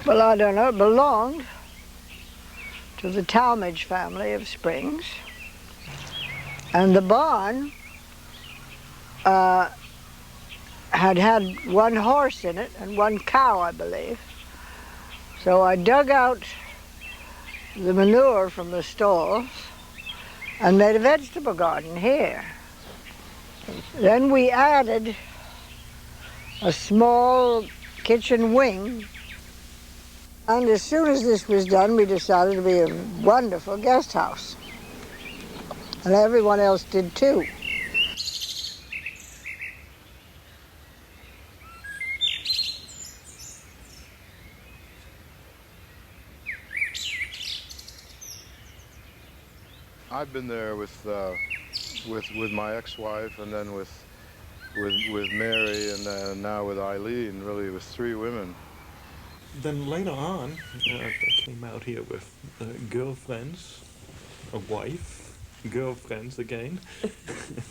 Well, I don't know. It belonged to the Talmadge family of Springs. And the barn had one horse in it and one cow, I believe. So I dug out the manure from the stalls and made a vegetable garden here. Then we added a small kitchen wing. And as soon as this was done, we decided to be a wonderful guest house. And everyone else did too. I've been there with my ex-wife, and then with Mary, and now with Eileen, really with 3 women. Then later on, I came out here with girlfriends, a wife, girlfriends again.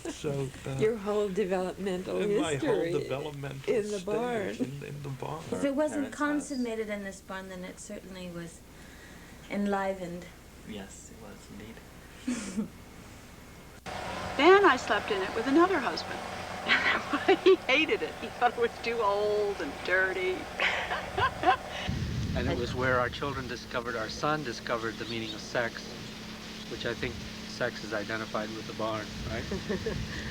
So your whole developmental history. My whole developmental in the barn. In the barn. If it wasn't consummated in this barn, then it certainly was enlivened. Yes, it was indeed. Then I slept in it with another husband. He hated it. He thought it was too old and dirty. And it was where our children discovered, our son discovered the meaning of sex, which I think sex is identified with the barn, right?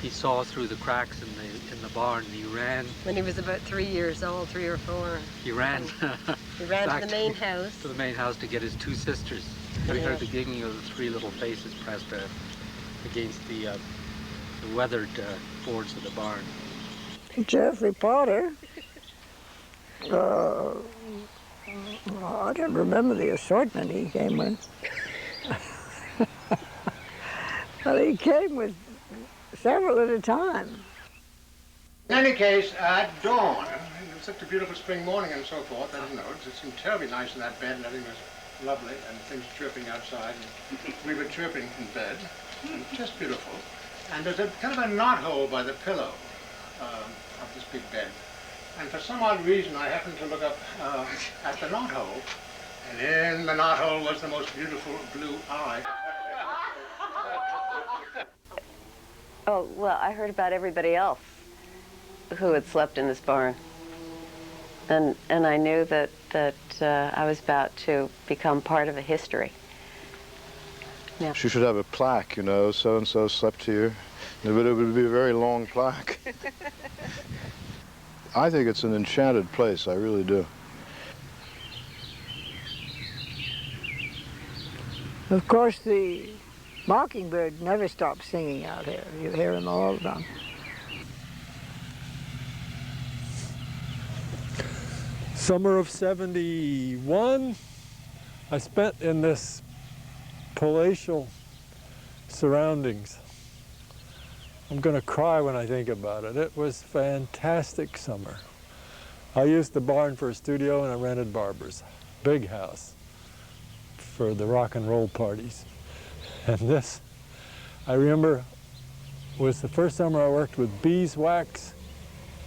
He saw through the cracks in the barn, and he ran. When he was about 3 years old, 3 or 4. He ran. He ran to the main house. To the main house to get his 2 sisters. We heard the giggling of the 3 little faces pressed against the weathered boards of the barn. Jeffrey Potter, I don't remember the assortment he came with. But he came with several at a time. In any case, at dawn, it was such a beautiful spring morning and so forth, I didn't know, it seemed terribly nice in that bed and everything was lovely and things chirping outside. And we were chirping in bed, just beautiful. And there's a kind of a knothole by the pillow of this big bed. And for some odd reason, I happened to look up at the knothole, and in the knothole was the most beautiful blue eye. Oh, well, I heard about everybody else who had slept in this barn. And I knew that I was about to become part of a history. Yeah. She should have a plaque, you know, so-and-so slept here. But it would be a very long plaque. I think it's an enchanted place, I really do. Of course, the mockingbird never stops singing out here. You hear him all the time. Summer of '71, I spent in this palatial surroundings. I'm going to cry when I think about it. It was fantastic summer. I used the barn for a studio and I rented Barbara's big house for the rock and roll parties. And this, I remember, was the first summer I worked with beeswax,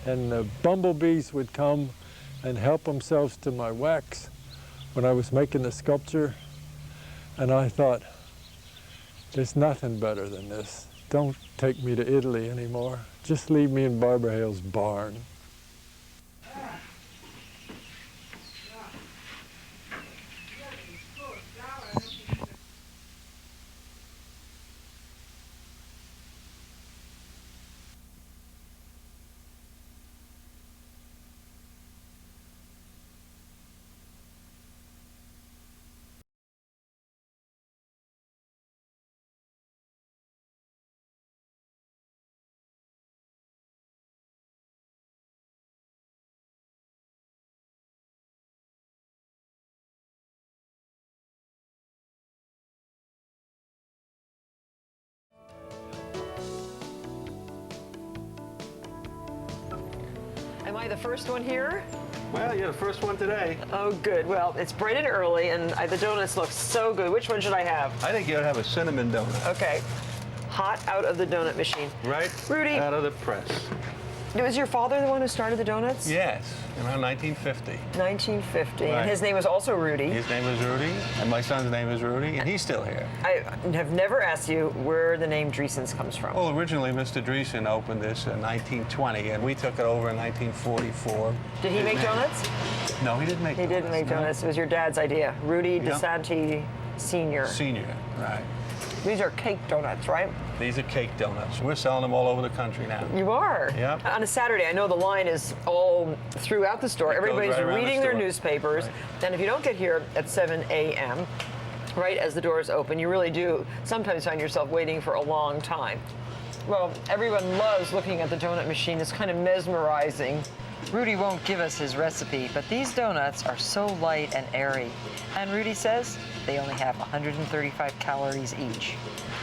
and the bumblebees would come and help themselves to my wax when I was making the sculpture. And I thought, there's nothing better than this. Don't take me to Italy anymore. Just leave me in Barbara Hale's barn. Am I the first one here? Well, you're the first one today. Oh, good. Well, it's bright and early, and the donuts look so good. Which one should I have? I think you ought to have a cinnamon donut. Okay. Hot out of the donut machine. Right? Rudy. Out of the press. Was your father the one who started the donuts? Yes, around 1950. 1950. Right. And his name was also Rudy. His name was Rudy, and my son's name is Rudy, and he's still here. I have never asked you where the name Dreesen's comes from. Well, originally Mr. Dreesen opened this in 1920, and we took it over in 1944. Did he make donuts? No, he didn't make donuts. He didn't make donuts. It was your dad's idea. Rudy DeSanti Sr. Senior, right. These are cake donuts, right? These are cake donuts. We're selling them all over the country now. You are? Yep. On a Saturday, I know the line is all throughout the store. Everybody's right reading their store. newspapers. Right. And if you don't get here at 7 a.m., right as the doors open, you really do sometimes find yourself waiting for a long time. Well, everyone loves looking at the donut machine. It's kind of mesmerizing. Rudy won't give us his recipe, but these donuts are so light and airy. And Rudy says they only have 135 calories each.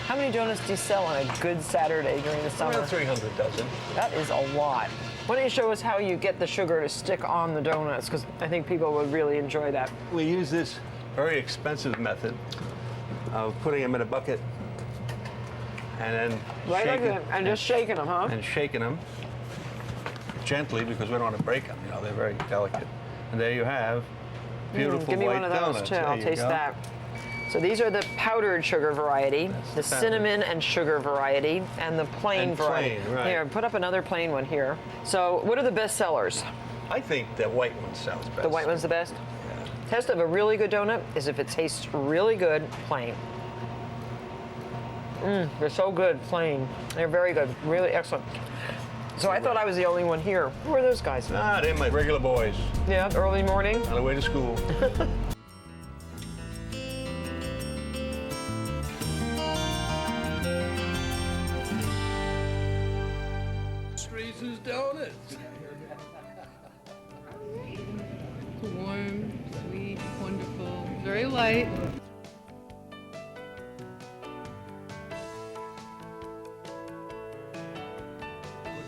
How many donuts do you sell on a good Saturday during the summer? Around 300 dozen. That is a lot. Why don't you show us how you get the sugar to stick on the donuts, because I think people would really enjoy that. We use this very expensive method of putting them in a bucket and then just shaking them, huh? And shaking them gently, because we don't want to break them. You know, they're very delicate. And there you have beautiful give me white one of those donuts. too. There I'll you taste go. that. So these are the powdered sugar variety, the powdered. cinnamon and sugar variety, and the plain variety. Plain, right. Here, put up another plain one here. So what are the best sellers? I think the white one sells best. The white one's the best? Yeah. Test of a really good donut is if it tastes really good plain. They're so good plain. They're very good, really excellent. So I thought I was the only one here. Who are those guys? Ah, they're my regular boys Yeah, early morning. on the way to school. Reese's Donuts. Warm, sweet, wonderful, very light.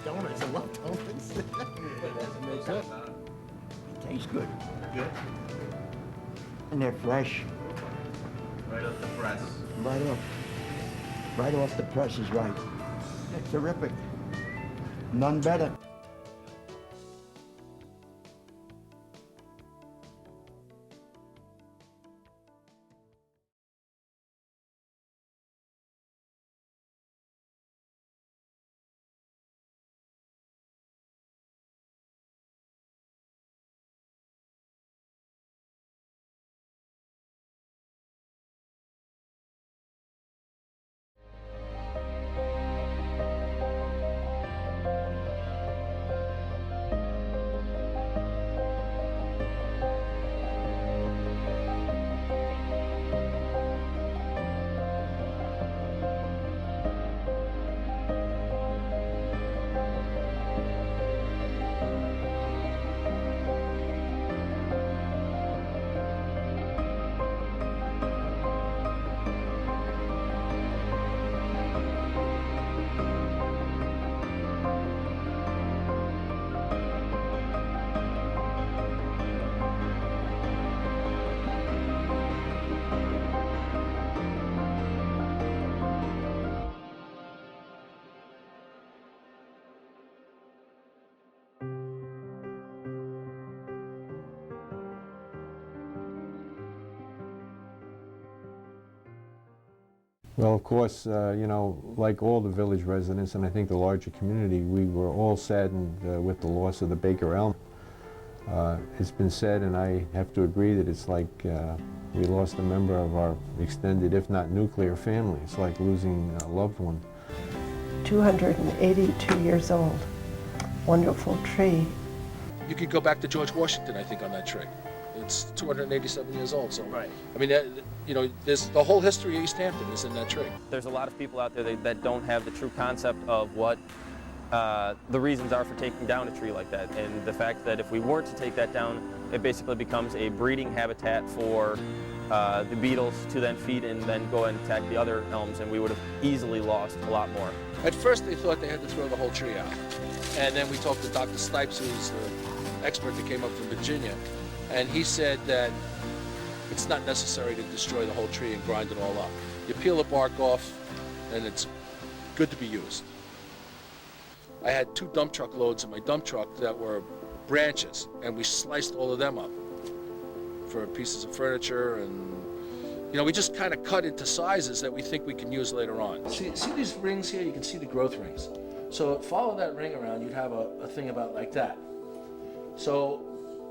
Donuts, I love donuts. It tastes good. Good. And they're fresh. Right off the press. Right off the press is right. Terrific. None better. Well, of course, you know, like all the village residents, and I think the larger community, we were all saddened with the loss of the Baker Elm. It's been said, and I have to agree, that it's like we lost a member of our extended, if not nuclear, family. It's like losing a loved one. 282 years old. Wonderful tree. You could go back to George Washington, I think, on that tree. It's 287 years old, so right. I mean, you know, there's the whole history of East Hampton is in that tree. There's a lot of people out there that don't have the true concept of what the reasons are for taking down a tree like that, and the fact that if we were to take that down, it basically becomes a breeding habitat for the beetles to then feed and then go and attack the other elms, and we would have easily lost a lot more. At first, they thought they had to throw the whole tree out, and then we talked to Dr. Snipes, who's the expert that came up from Virginia, and he said that it's not necessary to destroy the whole tree and grind it all up. You peel the bark off, and it's good to be used. I had 2 dump truck loads in my dump truck that were branches, and we sliced all of them up for pieces of furniture, and we just kind of cut into sizes that we think we can use later on. See these rings here? You can see the growth rings. So follow that ring around, you'd have a thing about like that. So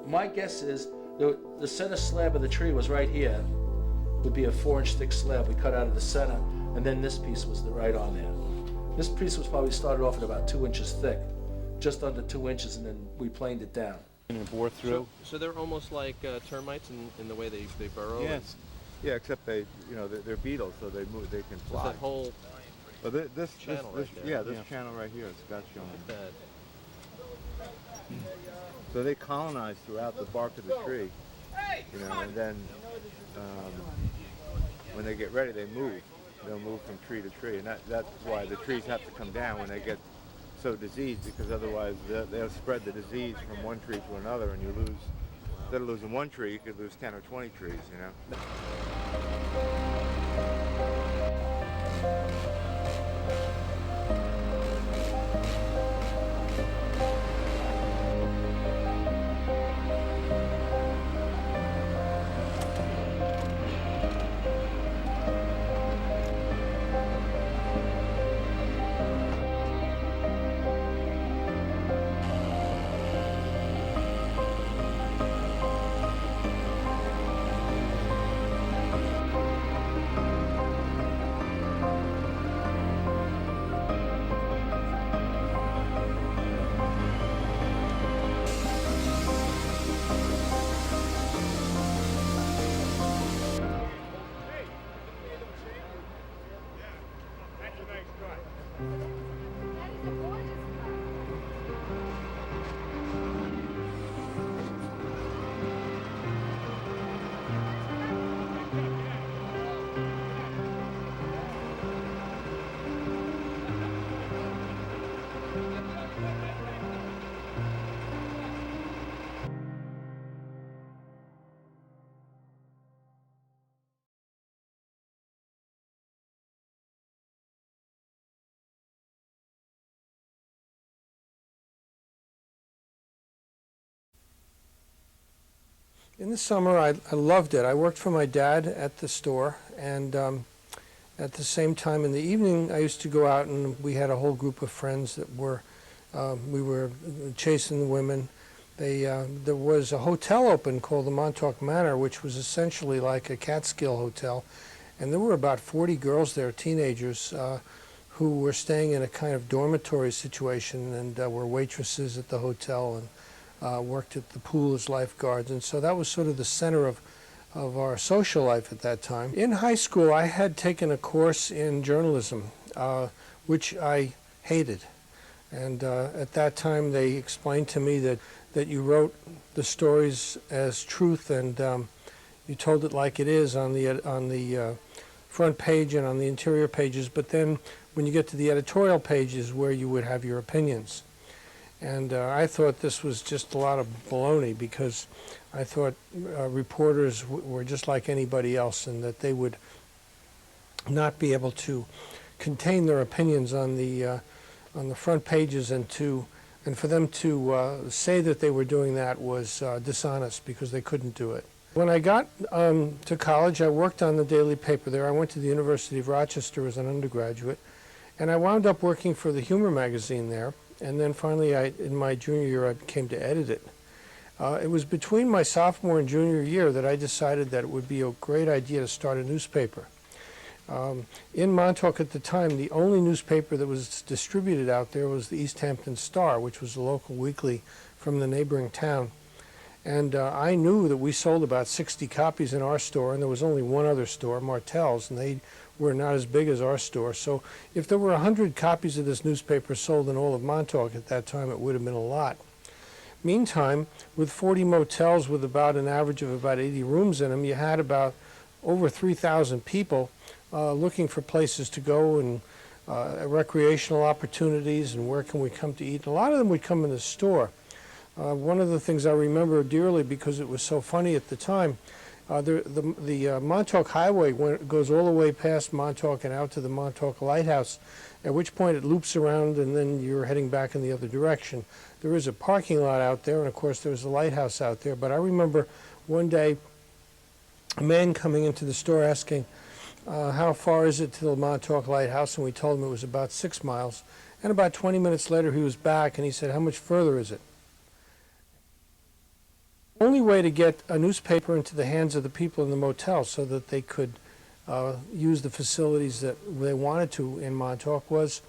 my guess is the center slab of the tree was right here, would be a 4-inch thick slab we cut out of the center, and then this piece was right on there. This piece was probably started off at about 2 inches thick, just under 2 inches, and then we planed it down. And bore through. So they're almost like termites in the way they burrow? Yes. Yeah, except they're beetles, so they move, they can fly. That whole this channel right there. Yeah, this channel right here, it's got shown. So they colonize throughout the bark of the tree, and then when they get ready, they move. They'll move from tree to tree, and that's why the trees have to come down when they get so diseased, because otherwise they'll spread the disease from one tree to another, and you lose, instead of losing one tree, you could lose 10 or 20 trees, In the summer, I loved it. I worked for my dad at the store, and at the same time in the evening, I used to go out, and we had a whole group of friends that we were chasing the women. There was a hotel open called the Montauk Manor, which was essentially like a Catskill hotel, and there were about 40 girls there, teenagers, who were staying in a kind of dormitory situation, and were waitresses at the hotel, and worked at the pool as lifeguards, and so that was sort of the center of our social life at that time. In high school, I had taken a course in journalism, which I hated, and at that time they explained to me that you wrote the stories as truth, and you told it like it is on the front page and on the interior pages, but then when you get to the editorial pages where you would have your opinions. And I thought this was just a lot of baloney, because I thought reporters were just like anybody else, and that they would not be able to contain their opinions on the front pages, and for them to say that they were doing that was dishonest, because they couldn't do it. When I got to college, I worked on the daily paper there. I went to the University of Rochester as an undergraduate, and I wound up working for the humor magazine there. And then finally, in my junior year, I came to edit it. It was between my sophomore and junior year that I decided that it would be a great idea to start a newspaper. In Montauk at the time, the only newspaper that was distributed out there was the East Hampton Star, which was a local weekly from the neighboring town. And I knew that we sold about 60 copies in our store, and there was only one other store, Martell's, and they were not as big as our store. So if there were 100 copies of this newspaper sold in all of Montauk at that time, it would have been a lot. Meantime, with 40 motels with about an average of about 80 rooms in them, you had about over 3,000 people looking for places to go, and recreational opportunities, and where can we come to eat. And a lot of them would come in the store. One of the things I remember dearly, because it was so funny at the time, the Montauk Highway goes all the way past Montauk and out to the Montauk Lighthouse, at which point it loops around and then you're heading back in the other direction. There is a parking lot out there, and of course there's a lighthouse out there, but I remember one day a man coming into the store asking, how far is it to the Montauk Lighthouse? And we told him it was about 6 miles. And about 20 minutes later he was back and he said, how much further is it? The only way to get a newspaper into the hands of the people in the motel so that they could use the facilities that they wanted to in Montauk was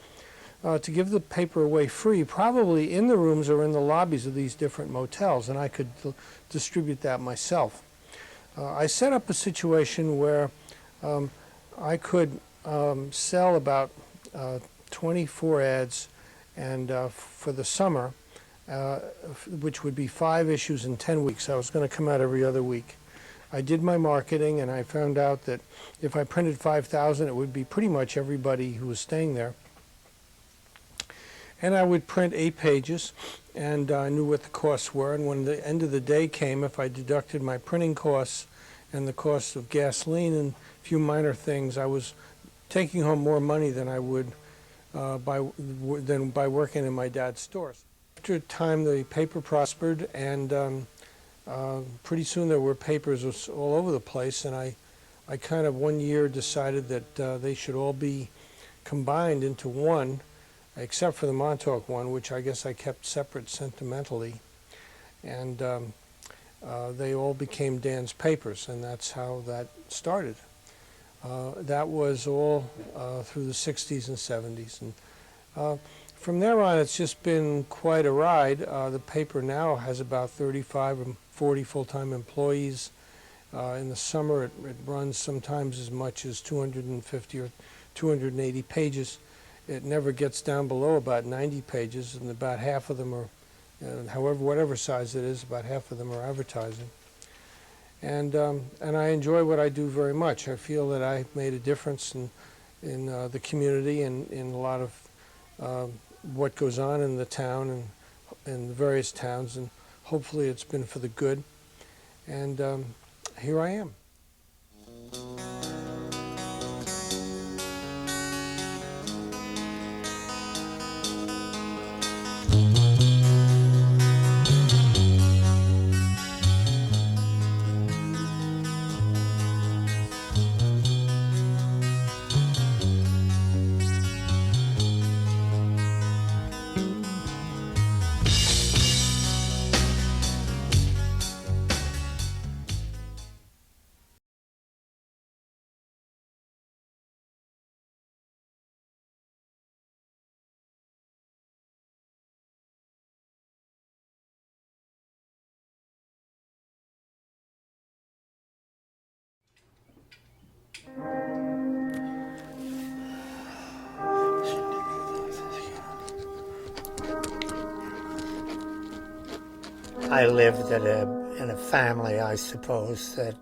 to give the paper away free, probably in the rooms or in the lobbies of these different motels, and I could distribute that myself. I set up a situation where I could sell about 24 ads, and for the summer, which would be 5 issues in 10 weeks. I was going to come out every other week. I did my marketing, and I found out that if I printed 5,000, it would be pretty much everybody who was staying there. And I would print 8 pages, and I knew what the costs were. And when the end of the day came, if I deducted my printing costs and the cost of gasoline and a few minor things, I was taking home more money than I would by working in my dad's stores. After a time, the paper prospered, and pretty soon there were papers all over the place, and I kind of one year decided that they should all be combined into one, except for the Montauk one, which I guess I kept separate sentimentally. And they all became Dan's papers, and that's how that started. That was all through the 60s and 70s. And from there on, it's just been quite a ride. The paper now has about 35 or 40 full-time employees. In the summer, it runs sometimes as much as 250 or 280 pages. It never gets down below about 90 pages, and about half of them are, whatever size it is, about half of them are advertising. And I enjoy what I do very much. I feel that I've made a difference in the community and in a lot of what goes on in the town and in the various towns, and hopefully it's been for the good. And here I am. I lived in a family, I suppose, that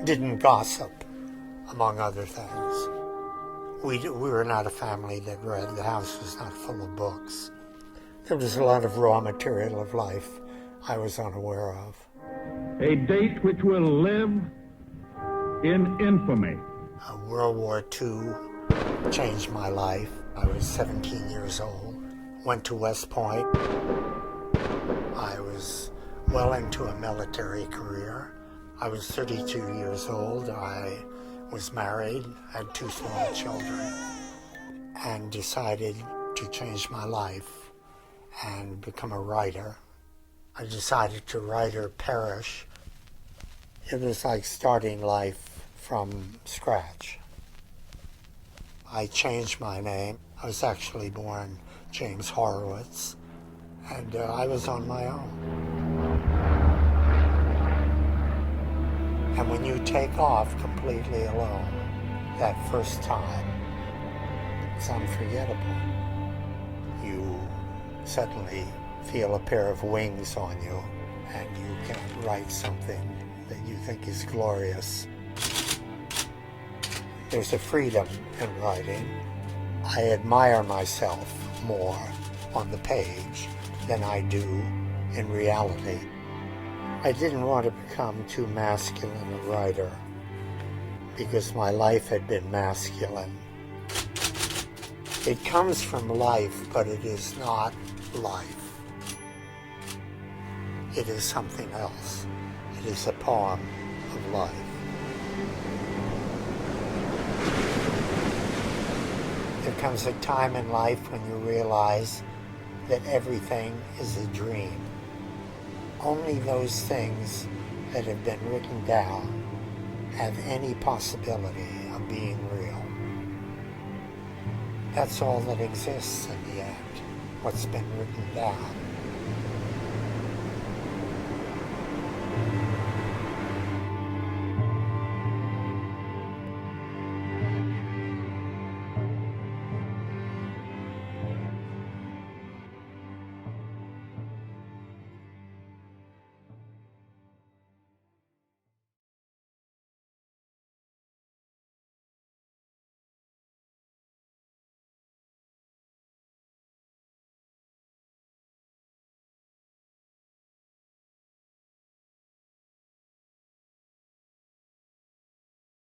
didn't gossip, among other things. We were not a family that read. The house was not full of books. There was a lot of raw material of life I was unaware of. A date which will live in infamy. World War II changed my life. I was 17 years old, went to West Point. I was well into a military career. I was 32 years old. I was married, had 2 small children, and decided to change my life and become a writer. I decided to write or perish. It was like starting life from scratch. I changed my name. I was actually born James Horowitz, and I was on my own. And when you take off completely alone, that first time, it's unforgettable. You suddenly feel a pair of wings on you, and you can write something that you think is glorious. There's a freedom in writing. I admire myself more on the page than I do in reality. I didn't want to become too masculine a writer because my life had been masculine. It comes from life, but it is not life. It is something else. It is a poem of life. There comes a time in life when you realize that everything is a dream. Only those things that have been written down have any possibility of being real. That's all that exists in the end, what's been written down.